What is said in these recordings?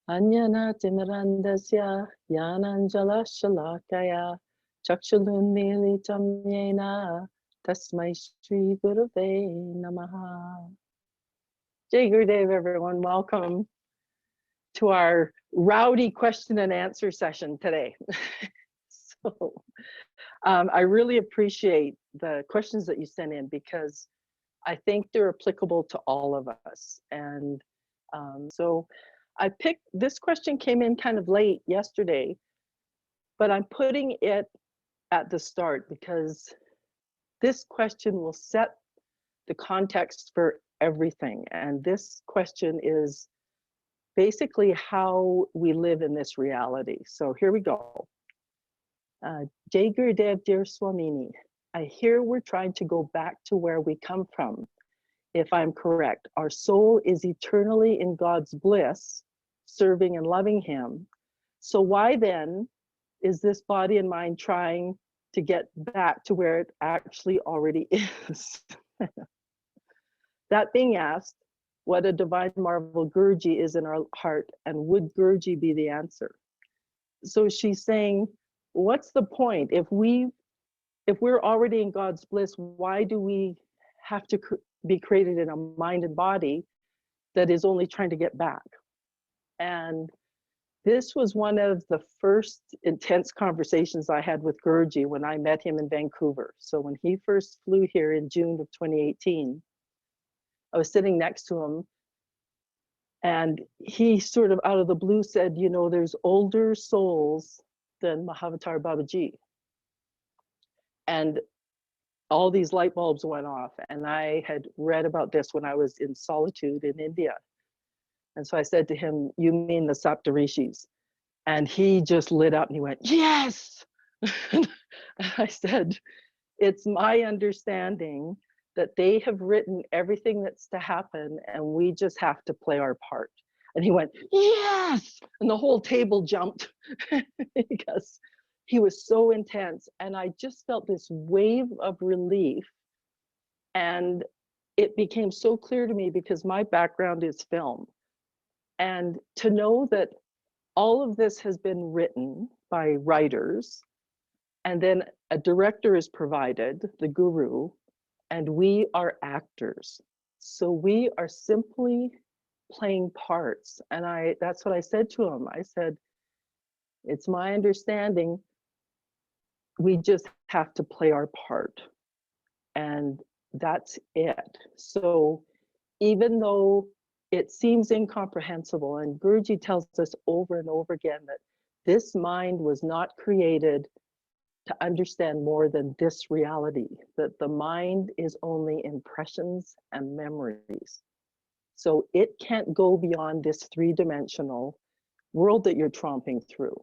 Anyana timirandasya yananjala shalakaya chakshulunmilitam yena tasmai Shri Gurave Namaha. Jai Gurudev, everyone. Welcome to our rowdy question and answer session today. So I really appreciate the questions that you sent in because I think they're applicable to all of us. And so I picked, this question came in kind of late yesterday, but I'm putting it at the start because this question will set the context for everything. And this question is basically how we live in this reality. So here we go. Jai Gurudev, dear Swamini, I hear we're trying to go back to where we come from. If I'm correct, our soul is eternally in God's bliss, serving and loving him. So why then is this body and mind trying to get back to where it actually already is? That being asked, what a divine marvel Guruji is in our heart, and would Guruji be the answer? So she's saying, what's the point? If we're already in God's bliss, why do we have to be created in a mind and body that is only trying to get back? And this was one of the first intense conversations I had with Guruji when I met him in Vancouver. So when he first flew here in June of 2018, I was sitting next to him and he sort of out of the blue said, you know, there's older souls than Mahavatar Babaji. And all these light bulbs went off. And I had read about this when I was in solitude in India. And so I said to him, you mean the Saptarishis? And he just lit up and he went, yes. And I said, it's my understanding that they have written everything that's to happen and we just have to play our part. And he went, yes. And the whole table jumped because he was so intense. And I just felt this wave of relief. And it became so clear to me because my background is film. And to know that all of this has been written by writers, and then a director is provided, the guru, and we are actors. So we are simply playing parts. And that's what I said to him. I said, it's my understanding we just have to play our part. And that's it. So even though it seems incomprehensible, and Guruji tells us over and over again that this mind was not created to understand more than this reality, that the mind is only impressions and memories. So it can't go beyond this three-dimensional world that you're tromping through.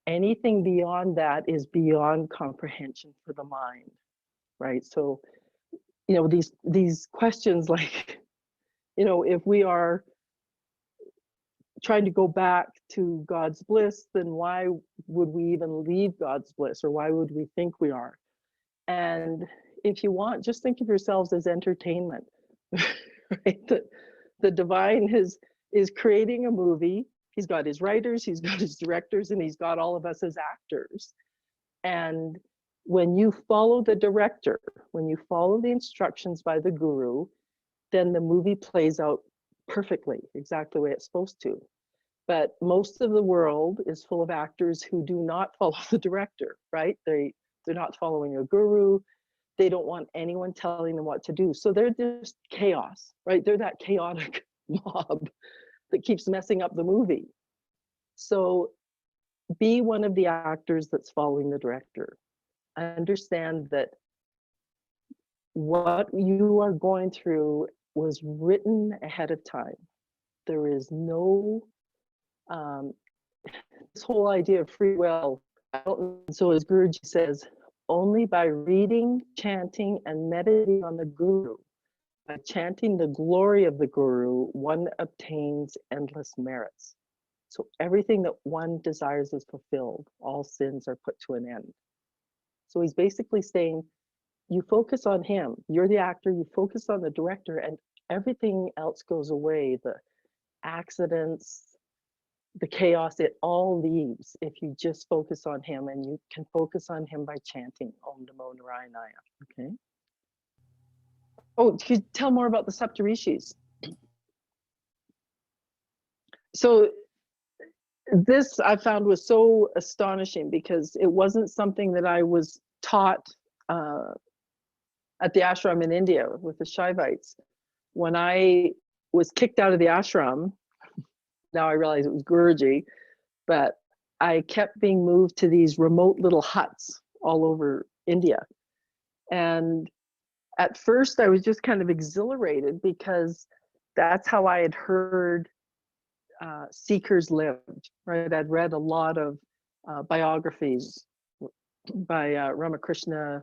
Anything beyond that is beyond comprehension for the mind, right? So, you know, these questions like, you know, if we are trying to go back to God's bliss, then why would we even leave God's bliss, or why would we think we are? And if you want, just think of yourselves as entertainment, right? The divine is creating a movie. He's got his writers, he's got his directors, and he's got all of us as actors. And when you follow the director, when you follow the instructions by the guru, then the movie plays out perfectly, exactly the way it's supposed to. But most of the world is full of actors who do not follow the director, right? They're not following a guru. They don't want anyone telling them what to do. So they're just chaos, right? They're that chaotic mob that keeps messing up the movie. So be one of the actors that's following the director. Understand that what you are going through was written ahead of time. There is no, this whole idea of free will. So as Guruji says, only by reading, chanting, and meditating on the Guru, by chanting the glory of the Guru, one obtains endless merits. So everything that one desires is fulfilled. All sins are put to an end. So he's basically saying, you focus on him. You're the actor, you focus on the director, and everything else goes away. The accidents, the chaos, it all leaves if you just focus on him, and you can focus on him by chanting Om Namo Narayana. Okay. Oh, could you tell more about the Saptarishis? So this I found was so astonishing because it wasn't something that I was taught at the ashram in India with the Shaivites. When I was kicked out of the ashram, now I realize it was Guruji, but I kept being moved to these remote little huts all over India. And at first I was just kind of exhilarated because that's how I had heard seekers lived, right? I'd read a lot of biographies by Ramakrishna,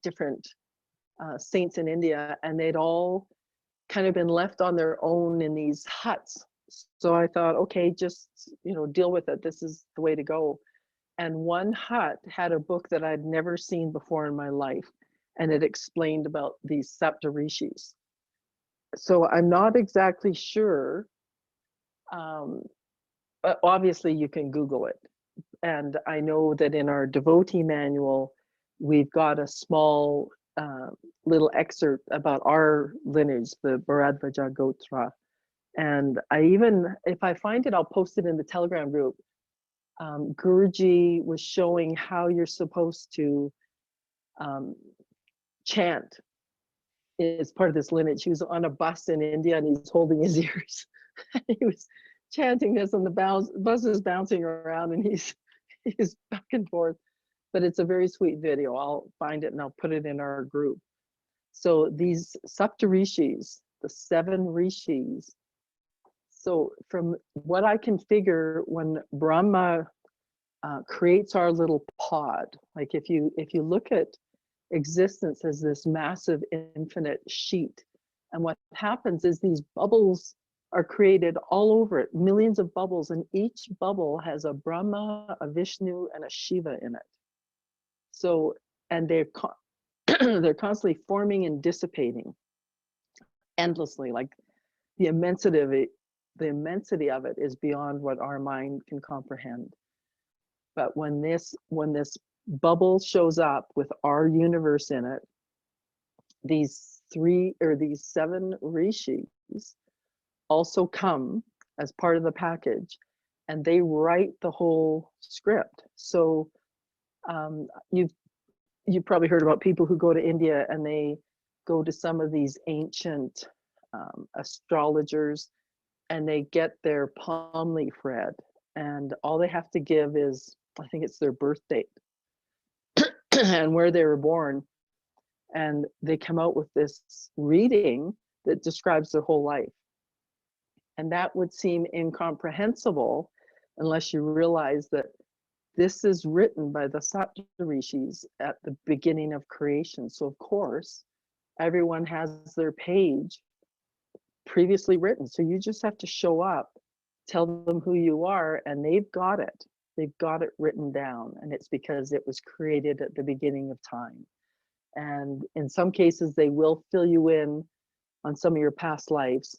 different saints in India, and they'd all kind of been left on their own in these huts. So I thought, okay, just, you know, deal with it. This is the way to go. And one hut had a book that I'd never seen before in my life, and it explained about these Saptarishis. So I'm not exactly sure. But obviously you can Google it. And I know that in our devotee manual, we've got a small little excerpt about our lineage, the Bharadvaja Gotra. And I even, if I find it, I'll post it in the Telegram group. Guruji was showing how you're supposed to chant as part of this lineage. He was on a bus in India and he's holding his ears. He was chanting this and the bus is bouncing around and he's back and forth. But it's a very sweet video. I'll find it and I'll put it in our group. So these Saptarishis, the 7 rishis. So from what I can figure, when Brahma creates our little pod, like if you look at existence as this massive infinite sheet, and what happens is these bubbles are created all over it, millions of bubbles, and each bubble has a Brahma, a Vishnu, and a Shiva in it. So, and they're constantly forming and dissipating endlessly. Like the immensity of it is beyond what our mind can comprehend. But when this bubble shows up with our universe in it, these 7 rishis also come as part of the package, and they write the whole script. So you've probably heard about people who go to India and they go to some of these ancient astrologers and they get their palm leaf read, and all they have to give is, I think it's their birth date and where they were born, and they come out with this reading that describes their whole life. And that would seem incomprehensible unless you realize that this is written by the Saptarishis at the beginning of creation. So of course, everyone has their page previously written. So you just have to show up, tell them who you are, and they've got it. They've got it written down. And it's because it was created at the beginning of time. And in some cases, they will fill you in on some of your past lives.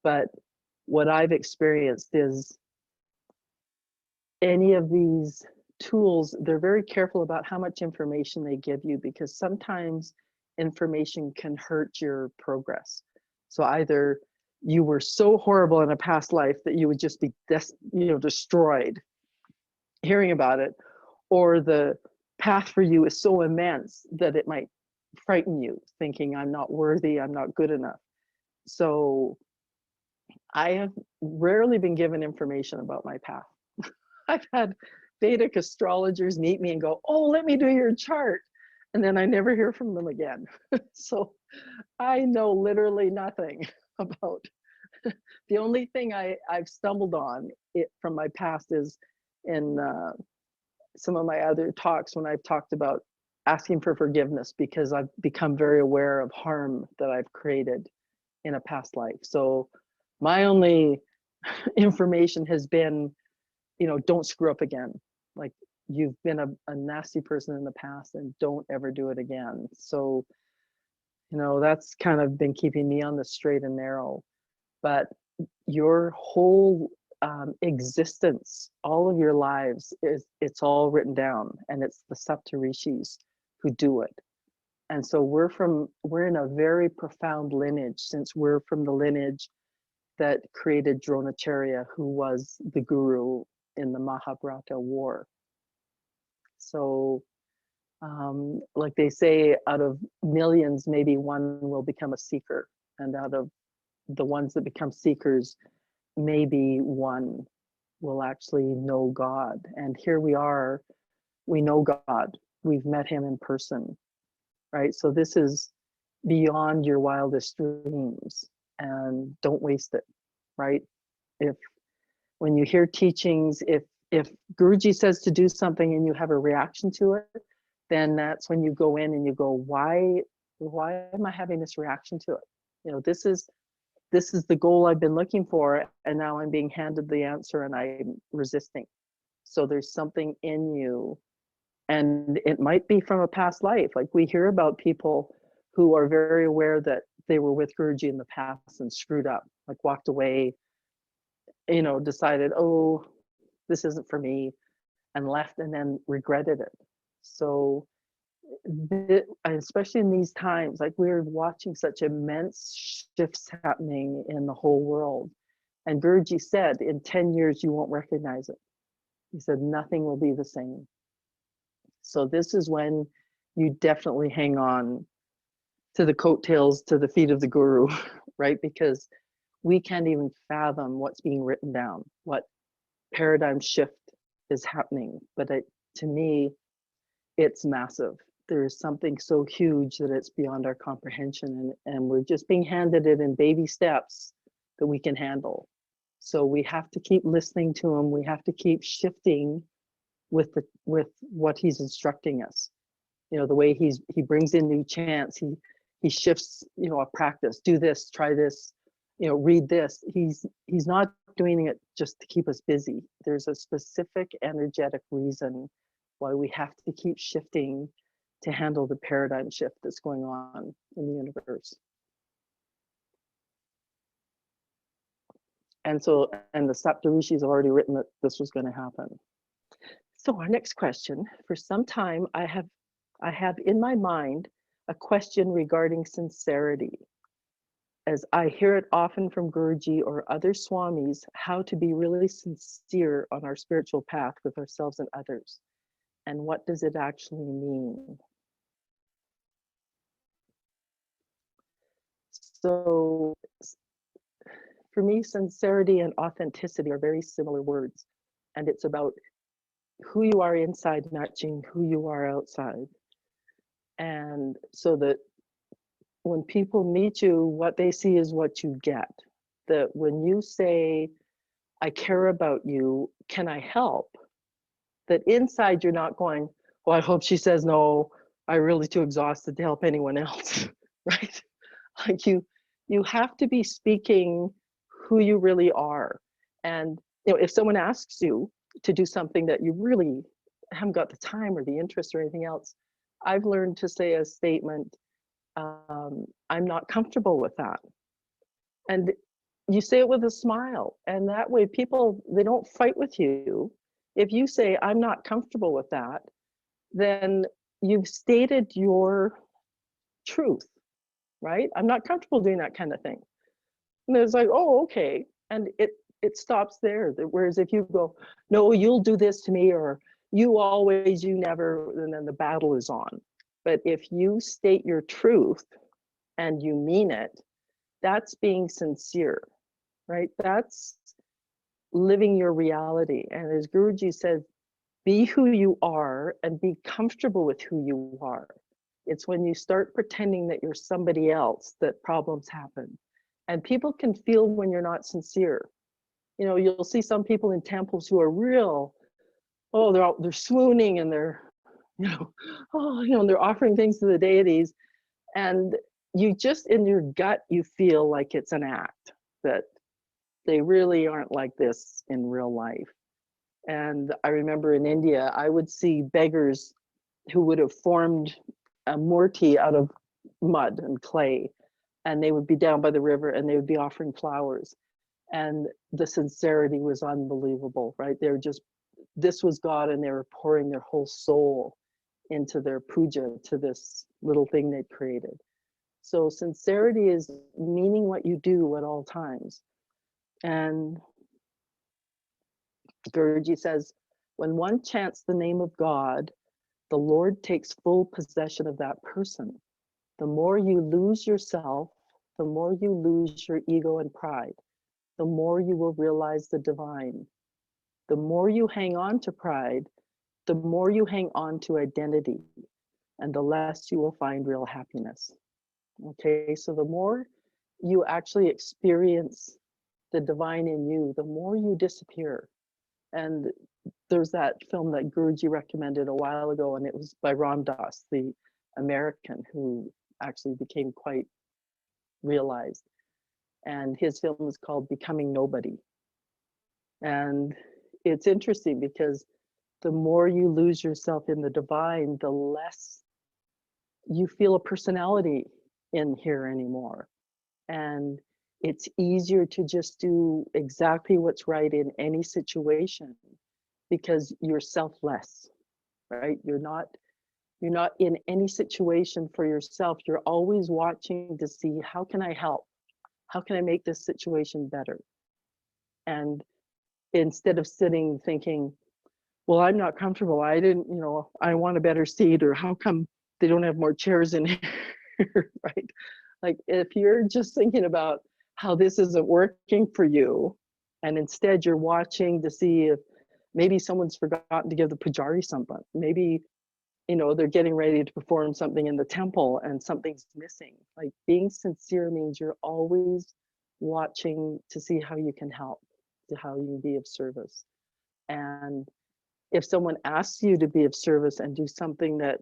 But what I've experienced is any of these tools, they're very careful about how much information they give you, because sometimes information can hurt your progress. So either you were so horrible in a past life that you would just be destroyed hearing about it, or the path for you is so immense that it might frighten you, thinking I'm not worthy, I'm not good enough. So I have rarely been given information about my path. I've had Vedic astrologers meet me and go, oh, let me do your chart. And then I never hear from them again. So I know literally nothing about. The only thing I've stumbled on from my past is in some of my other talks when I've talked about asking for forgiveness, because I've become very aware of harm that I've created in a past life. So my only information has been, don't screw up again. Like, you've been a nasty person in the past and don't ever do it again. So, that's kind of been keeping me on the straight and narrow. But your whole existence, all of your lives, it's all written down, and it's the Saptarishis who do it. And so we're in a very profound lineage, since we're from the lineage that created Dronacharya, who was the guru in the Mahabharata war. So like they say, out of millions, maybe one will become a seeker, and out of the ones that become seekers, maybe one will actually know God. And here we are, we know God, we've met him in person, right? So this is beyond your wildest dreams, and don't waste it, right? If when you hear teachings, if Guruji says to do something and you have a reaction to it, then that's when you go in and you go, why am I having this reaction to it? You know, this is the goal I've been looking for, and now I'm being handed the answer and I'm resisting. So there's something in you, and it might be from a past life. Like we hear about people who are very aware that they were with Guruji in the past and screwed up, like walked away, you know, decided, oh, this isn't for me, and left, and then regretted it. So especially in these times, like we're watching such immense shifts happening in the whole world. And Guruji said, in 10 years, you won't recognize it. He said, nothing will be the same. So this is when you definitely hang on to the coattails, to the feet of the guru, right? Because we can't even fathom what's being written down, what paradigm shift is happening. But to me, it's massive. There is something so huge that it's beyond our comprehension, and we're just being handed it in baby steps that we can handle. So we have to keep listening to him. We have to keep shifting with what he's instructing us. You know, the way he brings in new chants, he shifts, you know, a practice. Do this, try this, you know, read this. He's not doing it just to keep us busy. There's a specific energetic reason why we have to keep shifting to handle the paradigm shift that's going on in the universe. And the Saptarishis have already written that this was going to happen. So our next question, for some time, I have in my mind a question regarding sincerity, as I hear it often from Guruji or other Swamis, how to be really sincere on our spiritual path with ourselves and others. And what does it actually mean? So for me, sincerity and authenticity are very similar words. And it's about who you are inside matching who you are outside. And so that when people meet you, what they see is what you get. That when you say, I care about you, can I help? That inside you're not going, well, I hope she says no, I'm really too exhausted to help anyone else, right? Like you have to be speaking who you really are. And you know, if someone asks you to do something that you really haven't got the time or the interest or anything else, I've learned to say a statement, I'm not comfortable with that. And you say it with a smile, and that way people, they don't fight with you. If you say, I'm not comfortable with that, then you've stated your truth, right? I'm not comfortable doing that kind of thing. And it's like, oh, okay. And it stops there. Whereas if you go, no, you'll do this to me, or you always, you never, and then the battle is on. But if you state your truth and you mean it, that's being sincere, right? That's living your reality. And as Guruji says, be who you are and be comfortable with who you are. It's when you start pretending that you're somebody else that problems happen. And people can feel when you're not sincere. You know, you'll see some people in temples who are real, oh, they're swooning, and they're, you know, oh, you know, they're offering things to the deities. And you just, in your gut, you feel like it's an act, that they really aren't like this in real life. And I remember in India, I would see beggars who would have formed a murti out of mud and clay, and they would be down by the river and they would be offering flowers. And the sincerity was unbelievable, right? They were just, this was God, and they were pouring their whole soul into their puja to this little thing they'd created. So sincerity is meaning what you do at all times. And Guruji says, when one chants the name of God, the Lord takes full possession of that person. The more you lose yourself, the more you lose your ego and pride, the more you will realize the divine. The more you hang on to pride, the more you hang on to identity, and the less you will find real happiness. Okay, so the more you actually experience the divine in you, the more you disappear. And there's that film that Guruji recommended a while ago, and it was by Ram Dass, the American, who actually became quite realized. And his film was called Becoming Nobody. And it's interesting because the more you lose yourself in the divine, the less you feel a personality in here anymore. And it's easier to just do exactly what's right in any situation because you're selfless, right? You're not in any situation for yourself. You're always watching to see, how can I help? How can I make this situation better? And instead of sitting thinking, well, I'm not comfortable, I didn't, I want a better seat, or how come they don't have more chairs in here, right? Like, if you're just thinking about how this isn't working for you, and instead you're watching to see if maybe someone's forgotten to give the pujari something, maybe they're getting ready to perform something in the temple and something's missing. Like, being sincere means you're always watching to see how you can help, to how you can be of service. And if someone asks you to be of service and do something that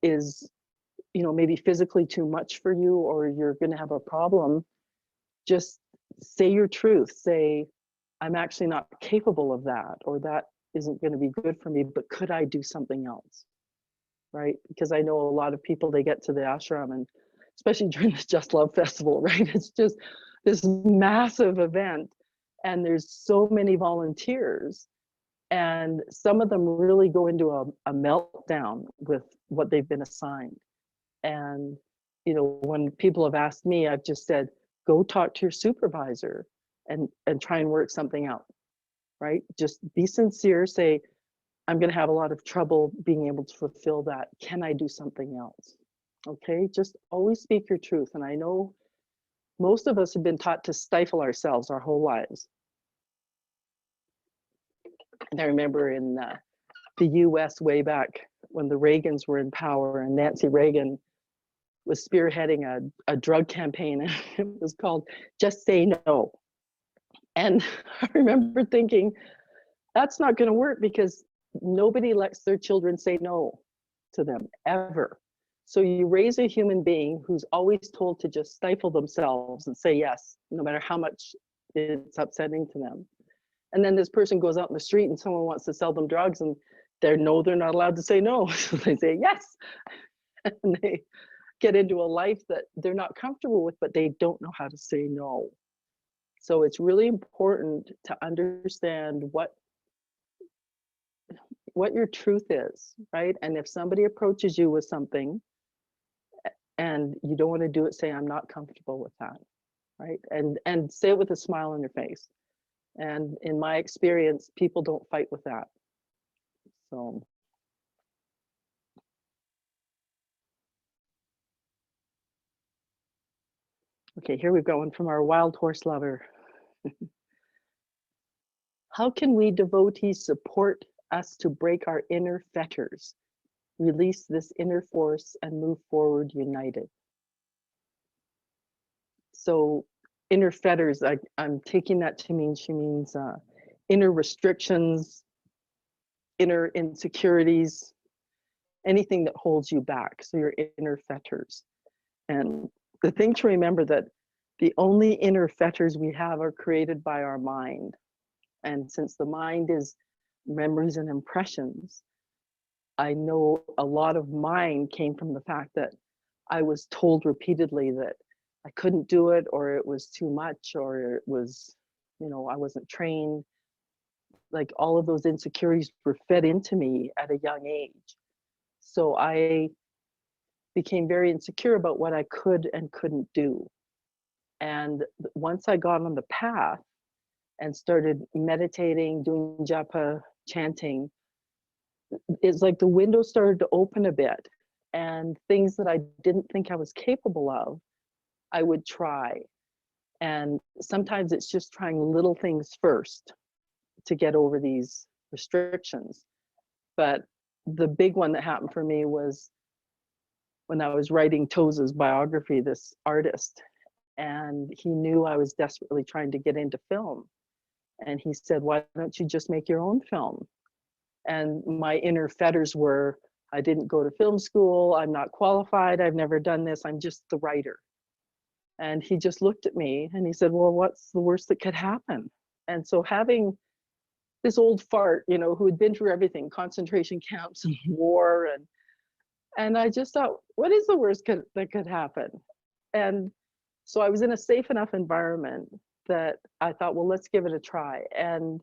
is, maybe physically too much for you, or you're going to have a problem, just say your truth. Say, I'm actually not capable of that, or that isn't going to be good for me, but could I do something else? Right? Because I know a lot of people, they get to the ashram, and especially during the Just Love Festival, right? It's just this massive event, and there's so many volunteers, and some of them really go into a meltdown with what they've been assigned. And when people have asked me, I've just said, go talk to your supervisor and try and work something out, right? Just be sincere. Say, I'm going to have a lot of trouble being able to fulfill that. Can I do something else? Okay, just always speak your truth. And I know most of us have been taught to stifle ourselves our whole lives. And I remember in the US way back when the Reagans were in power, and Nancy Reagan was spearheading a drug campaign, and it was called Just Say No. And I remember thinking, that's not going to work, because nobody lets their children say no to them, ever. So you raise a human being who's always told to just stifle themselves and say yes, no matter how much it's upsetting to them. And then this person goes out in the street and someone wants to sell them drugs, and they're not allowed to say no. So they say yes. And they get into a life that they're not comfortable with, but they don't know how to say no. So it's really important to understand what your truth is, right? And if somebody approaches you with something and you don't want to do it, say, I'm not comfortable with that, right? And say it with a smile on your face. And in my experience, people don't fight with that. So. Okay, here we've got one from our wild horse lover. How can we devotees support us to break our inner fetters, release this inner force, and move forward united? So inner fetters, I'm taking that to mean, she means inner restrictions, inner insecurities, anything that holds you back. So your inner fetters. And the thing to remember, that the only inner fetters we have are created by our mind. And since the mind is memories and impressions, I know a lot of mine came from the fact that I was told repeatedly that I couldn't do it, or it was too much, or it was I wasn't trained. Like all of those insecurities were fed into me at a young age. So I became very insecure about what I could and couldn't do. And once I got on the path and started meditating, doing japa, chanting, it's like the window started to open a bit, and things that I didn't think I was capable of, I would try. And sometimes it's just trying little things first to get over these restrictions. But the big one that happened for me was when I was writing Toza's biography, this artist, and he knew I was desperately trying to get into film. And he said, why don't you just make your own film? And my inner fetters were, I didn't go to film school, I'm not qualified, I've never done this, I'm just the writer. And he just looked at me and he said, well, what's the worst that could happen? And so having this old fart, who had been through everything, concentration camps and war, and I just thought, what is the worst that could happen? And so I was in a safe enough environment that I thought, well, let's give it a try. And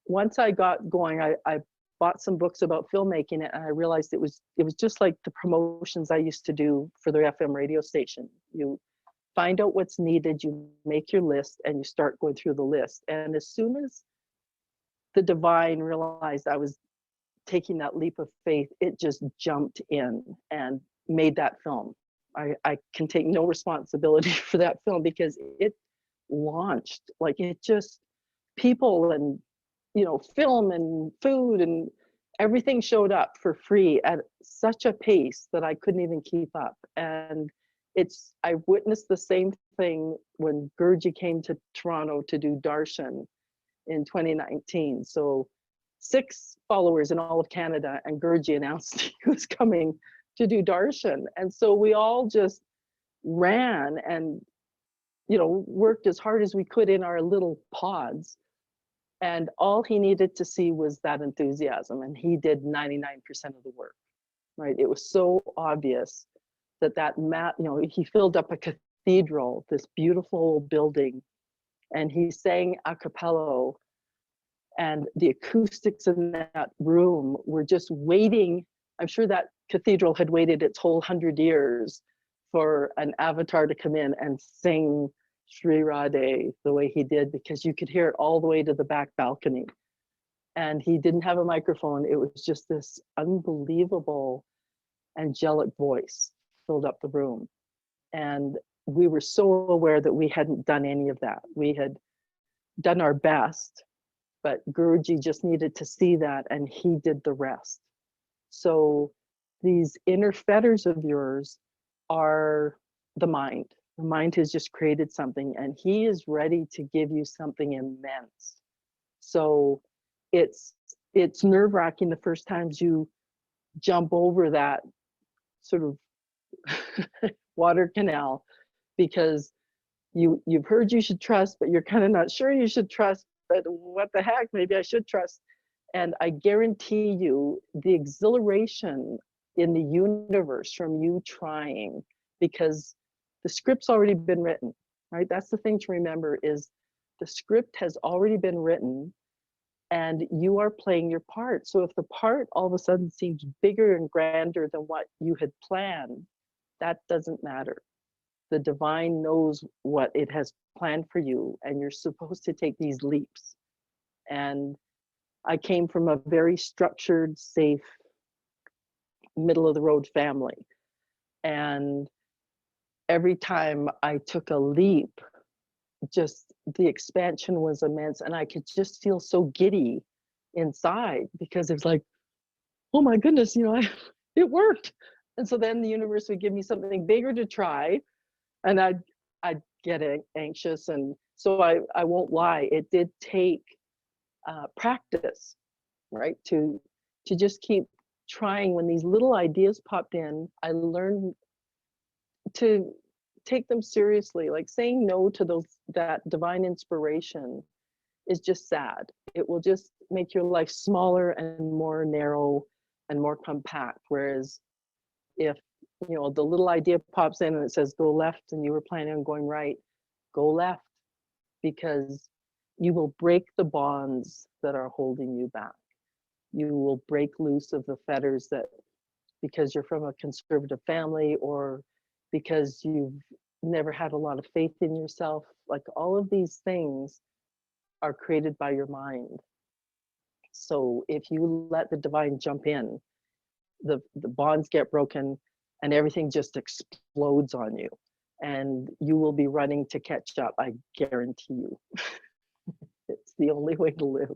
once I got going, I bought some books about filmmaking, and I realized it was just like the promotions I used to do for the FM radio station. You find out what's needed, you make your list, and you start going through the list. And as soon as the divine realized I was taking that leap of faith, it just jumped in and made that film. I can take no responsibility for that film because it launched, like it just, people and film and food and everything showed up for free at such a pace that I couldn't even keep up. And I witnessed the same thing when Gurji came to Toronto to do darshan in 2019. So 6 followers in all of Canada, and Gurji announced he was coming to do darshan. And so we all just ran and worked as hard as we could in our little pods. And all he needed to see was that enthusiasm, and he did 99% of the work, right? It was so obvious that he filled up a cathedral, this beautiful building, and he sang a cappella, and the acoustics in that room were just waiting. I'm sure that cathedral had waited its whole 100 years for an avatar to come in and sing Sri Radhe the way he did, because you could hear it all the way to the back balcony. And he didn't have a microphone. It was just this unbelievable angelic voice filled up the room. And we were so aware that we hadn't done any of that. We had done our best, but Guruji just needed to see that, and he did the rest. So these inner fetters of yours are the mind. The mind has just created something, and he is ready to give you something immense. So it's nerve-wracking the first times you jump over that sort of water canal, because you've heard you should trust, but you're kind of not sure you should trust, but what the heck, maybe I should trust. And I guarantee you the exhilaration in the universe from you trying, because the script's already been written, right? That's the thing to remember, is the script has already been written and you are playing your part. So if the part all of a sudden seems bigger and grander than what you had planned, that doesn't matter. The divine knows what it has planned for you, and you're supposed to take these leaps. And I came from a very structured, safe, middle of the road family. And every time I took a leap, just the expansion was immense, and I could just feel so giddy inside, because it was like, oh my goodness, it worked. And so then the universe would give me something bigger to try, and I'd get anxious. And so I won't lie, it did take practice, right? To just keep trying. When these little ideas popped in, I learned to take them seriously. Like saying no to that divine inspiration is just sad. It will just make your life smaller and more narrow and more compact. Whereas if the little idea pops in and it says go left, and you were planning on going right, go left, because You will break the bonds that are holding you back. You will break loose of the fetters that, because you're from a conservative family or because you've never had a lot of faith in yourself. Like all of these things are created by your mind. So if you let the divine jump in, the bonds get broken and everything just explodes on you. And you will be running to catch up, I guarantee you. It's the only way to live.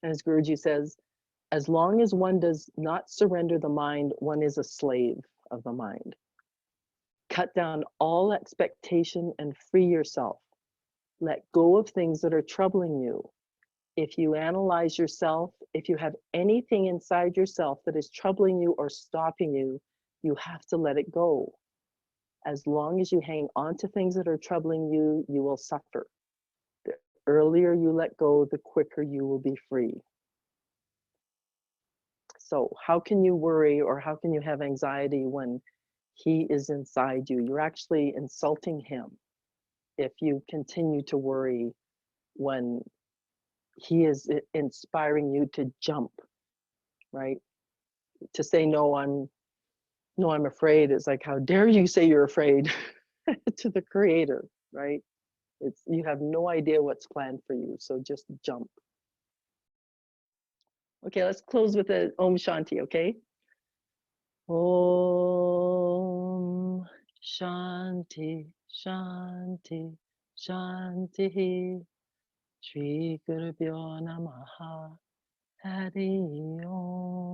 And as Guruji says, as long as one does not surrender the mind, one is a slave of the mind. Cut down all expectation and free yourself. Let go of things that are troubling you. If you analyze yourself, if you have anything inside yourself that is troubling you or stopping you, you have to let it go. As long as you hang on to things that are troubling you, you will suffer. The earlier you let go, the quicker you will be free. So how can you worry or how can you have anxiety when he is inside you? You're actually insulting him if you continue to worry when he is inspiring you to jump, right? To say, no, I'm afraid. It's like, how dare you say you're afraid to the creator, right? You have no idea what's planned for you. So just jump. Okay, let's close with a Om Shanti, okay? Om Shanti, Shanti, Shanti. Shri Guru Namaha. Hari Om.